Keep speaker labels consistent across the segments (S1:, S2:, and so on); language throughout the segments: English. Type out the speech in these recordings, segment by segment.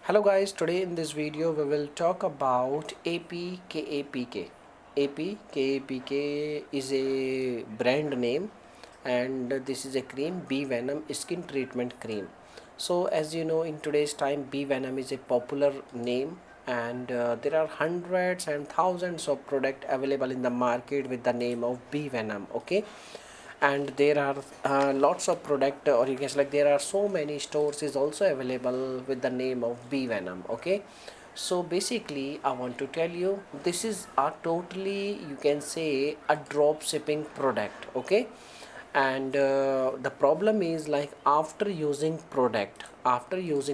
S1: Hello guys, today in this video we will talk about APKAPK. APKAPK is a brand name and this is a cream, Bee Venom skin treatment cream. So as you know, in today's time Bee Venom is a popular name and there are hundreds and thousands of products available in the market with the name of Bee Venom. Okay, and there are lots of product, or you can say like there are so many stores is also available with the name of Bee Venom. Okay, so basically I want to tell you this is a totally, you can say, a drop shipping product. Okay, and the problem is like after using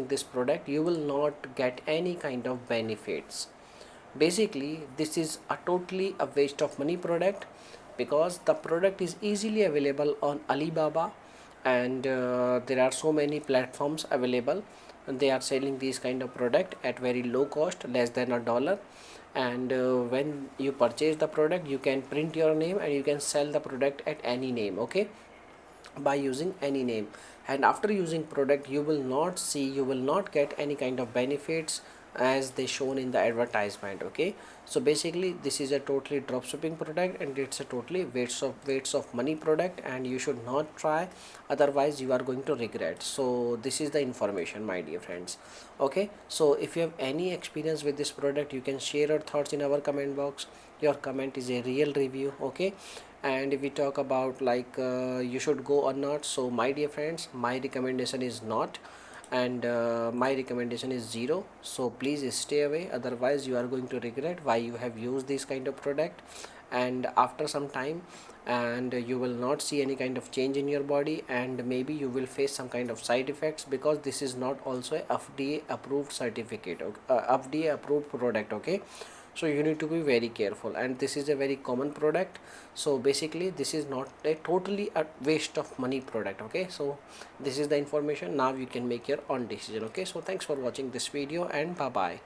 S1: this product you will not get any kind of benefits. Basically this is a totally a waste of money product, because the product is easily available on Alibaba, and there are so many platforms available, and they are selling these kind of product at very low cost, less than $1. And when you purchase the product you can print your name and you can sell the product at any name. Okay, by using any name, and after using product you will not get any kind of benefits as they shown in the advertisement. Okay, so basically this is a totally drop shipping product and it's a totally waste of money product, and you should not try, otherwise you are going to regret. So this is the information, my dear friends. Okay, so if you have any experience with this product you can share your thoughts in our comment box. Your comment is a real review. Okay, and if we talk about like you should go or not, so my dear friends, my recommendation is not, and my recommendation is zero. So please stay away, otherwise you are going to regret why you have used this kind of product, and after some time, and you will not see any kind of change in your body, and maybe you will face some kind of side effects, because this is not also a FDA approved certificate, FDA approved product. Okay, so you need to be very careful, and this is a very common product. So basically this is not a totally a waste of money product. Okay, so this is the information. Now you can make your own decision. Okay, so thanks for watching this video and bye bye.